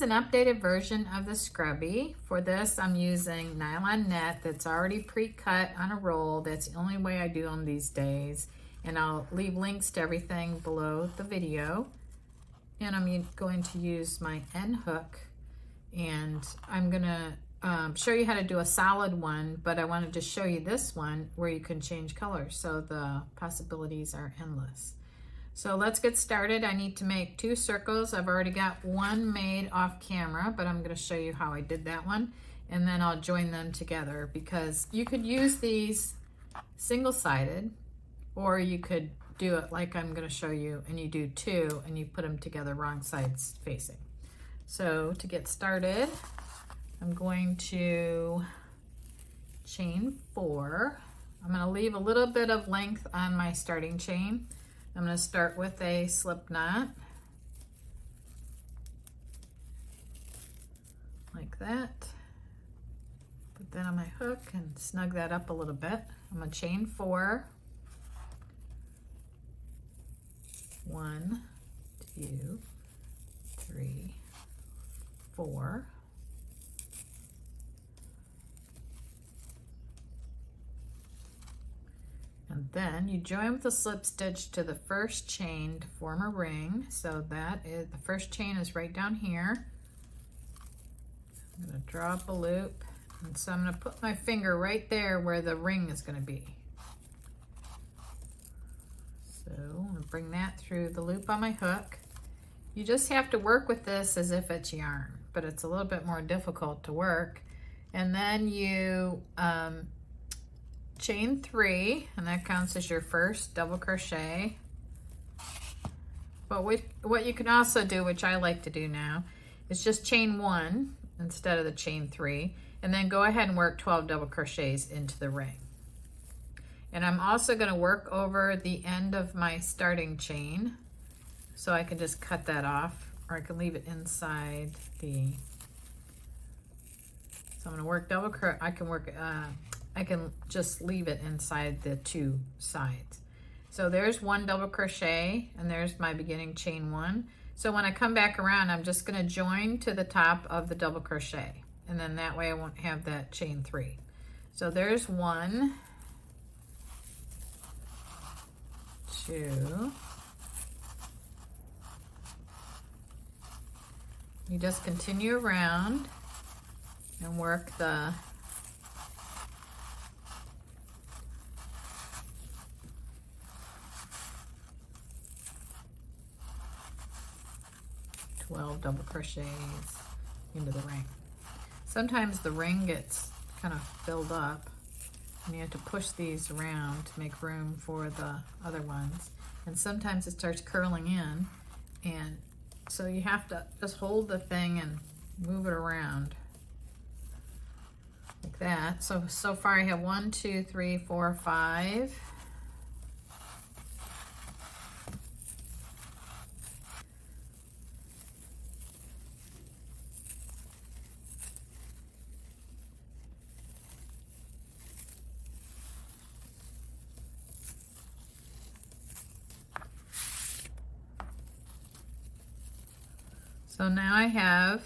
an updated version of the Scrubby. For this, I'm using nylon net that's already pre-cut on a roll. That's the only way I do them these days. And I'll leave links to everything below the video. And I'm going to use my end hook, and I'm gonna show you how to do a solid one, but I wanted to show you this one where you can change colors, so the possibilities are endless. So let's get started. I need to make 2 circles. I've already got one made off camera, but I'm gonna show you how I did that one, and then I'll join them together, because you could use these single-sided, or you could do it like I'm gonna show you, and you do 2 and you put them together wrong sides facing. So to get started, I'm going to chain 4. I'm gonna leave a little bit of length on my starting chain. I'm going to start with a slip knot, like that. Put that on my hook and snug that up a little bit. I'm going to chain 4. 1, 2, 3, 4. And then you join with a slip stitch to the first chain to form a ring. So that is, the first chain is right down here. I'm gonna draw up a loop. And so I'm gonna put my finger right there where the ring is gonna be. So I'm gonna bring that through the loop on my hook. You just have to work with this as if it's yarn, but it's a little bit more difficult to work. And then you, chain 3, and that counts as your first double crochet. But what you can also do, which I like to do now, is just chain 1 instead of the chain 3, and then go ahead and work 12 double crochets into the ring. And I'm also going to work over the end of my starting chain, so I can just cut that off, or I can leave it inside the. So I'm going to work double crochet. I can just leave it inside the 2 sides. So there's 1 double crochet, and there's my beginning chain 1. So when I come back around, I'm just going to join to the top of the double crochet, and then that way I won't have that chain 3. So there's 1, 2. You just continue around and work the 12 double crochets into the ring. Sometimes the ring gets kind of filled up, and you have to push these around to make room for the other ones. And sometimes it starts curling in, and so you have to just hold the thing and move it around like that. So far I have 1, 2, 3, 4, 5. So now I have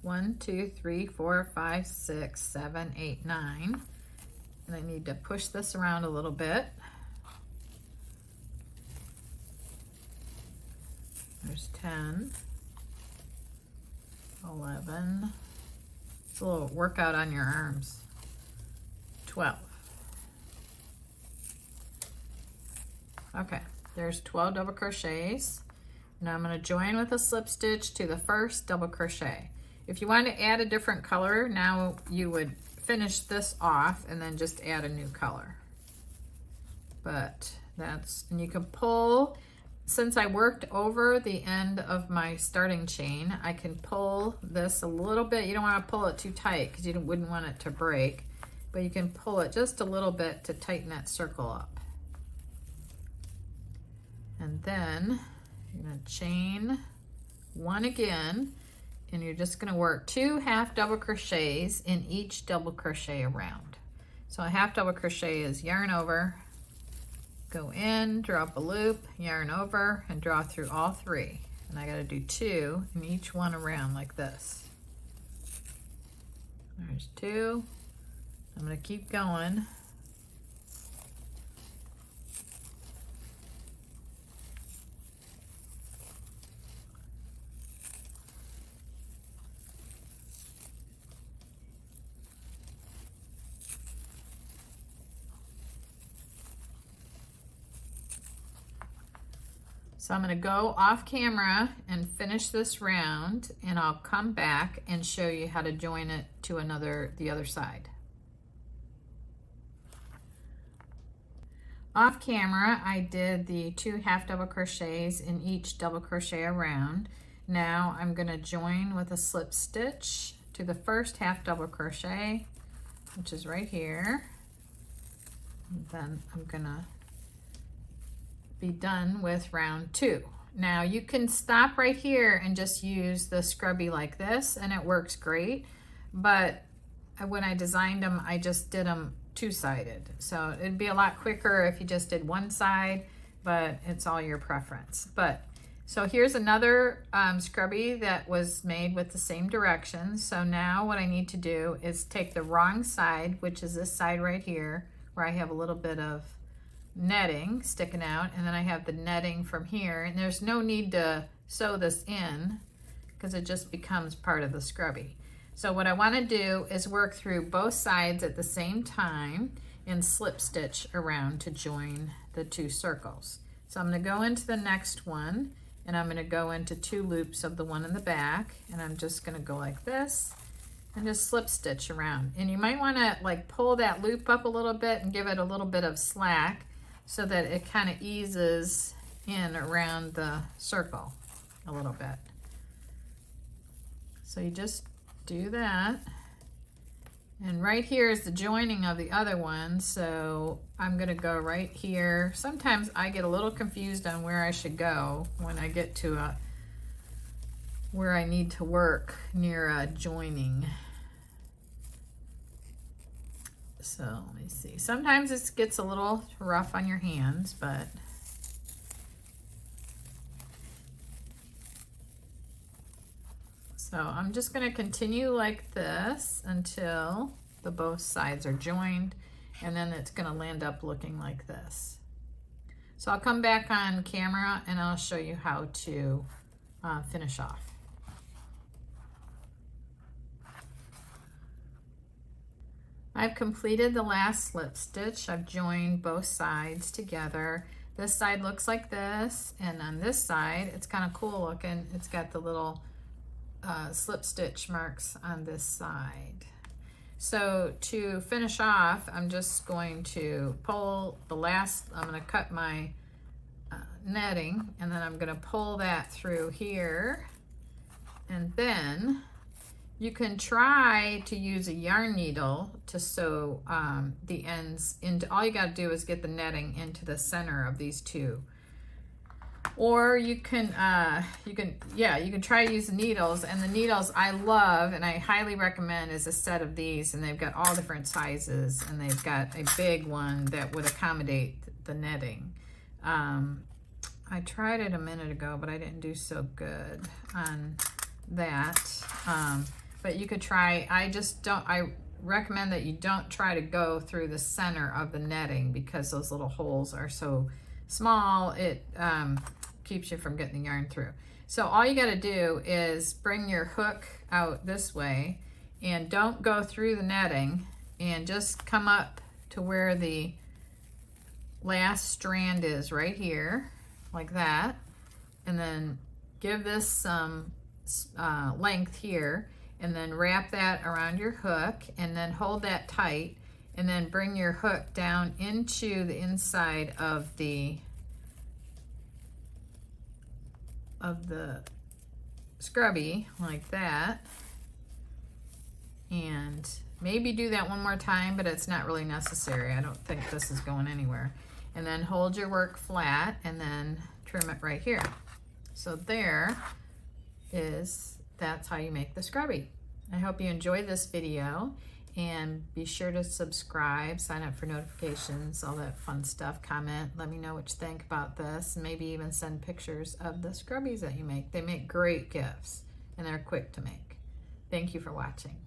1, 2, 3, 4, 5, 6, 7, 8, 9. And I need to push this around a little bit. There's 10, 11. It's a little workout on your arms. 12. Okay, there's 12 double crochets. Now I'm going to join with a slip stitch to the first double crochet. If you want to add a different color, now you would finish this off and then just add a new color. But that's, and you can pull, since I worked over the end of my starting chain, I can pull this a little bit. You don't want to pull it too tight because you wouldn't want it to break, but you can pull it just a little bit to tighten that circle up. And then you're going to chain 1 again, and you're just going to work 2 half double crochets in each double crochet around. So a half double crochet is yarn over, go in, draw up a loop, yarn over, and draw through all 3. And I got to do 2 in each one around like this. There's 2. I'm going to keep going. So I'm going to go off camera and finish this round, and I'll come back and show you how to join it to the other side. Off camera, I did the 2 half double crochets in each double crochet around. Now I'm going to join with a slip stitch to the first half double crochet, which is right here. And then I'm going to be done with round 2. Now you can stop right here and just use the scrubby like this, and it works great, but when I designed them, I just did them 2-sided. So it'd be a lot quicker if you just did one side, but it's all your preference. So here's another scrubby that was made with the same directions. So now what I need to do is take the wrong side, which is this side right here, where I have a little bit of netting sticking out, and then I have the netting from here, and there's no need to sew this in because it just becomes part of the scrubby. So what I want to do is work through both sides at the same time and slip stitch around to join the 2 circles. So I'm going to go into the next one, and I'm going to go into 2 loops of the one in the back, and I'm just going to go like this and just slip stitch around. And you might want to like pull that loop up a little bit and give it a little bit of slack, so that it kind of eases in around the circle a little bit. So you just do that. And right here is the joining of the other one. So I'm gonna go right here. Sometimes I get a little confused on where I should go when I get to where I need to work near a joining. So let me see. Sometimes this gets a little rough on your hands, but so I'm just going to continue like this until the both sides are joined, and then it's going to land up looking like this. So I'll come back on camera and I'll show you how to finish off. I've completed the last slip stitch. I've joined both sides together. This side looks like this, and on this side, it's kind of cool looking. It's got the little slip stitch marks on this side. So to finish off, I'm just going to pull the last, I'm going to cut my netting, and then I'm going to pull that through here, and then you can try to use a yarn needle to sew the ends into. All you got to do is get the netting into the center of these 2. Or you can try to use the needles. And the needles I love and I highly recommend is a set of these, and they've got all different sizes, and they've got a big one that would accommodate the netting. I tried it a minute ago, but I didn't do so good on that. But you could try, I recommend that you don't try to go through the center of the netting because those little holes are so small, it keeps you from getting the yarn through. So all you got to do is bring your hook out this way, and don't go through the netting, and just come up to where the last strand is right here, like that, and then give this some length here, and then wrap that around your hook, and then hold that tight, and then bring your hook down into the inside of the scrubby like that, and maybe do that one more time, but it's not really necessary. I don't think this is going anywhere. And then hold your work flat and then trim it right here. So that's how you make the scrubby. I hope you enjoyed this video, And be sure to subscribe, sign up for notifications, all that fun stuff. Comment, let me know what you think about this, and maybe even send pictures of the Scrubbies that you make. They make great gifts, and they're quick to make. Thank you for watching.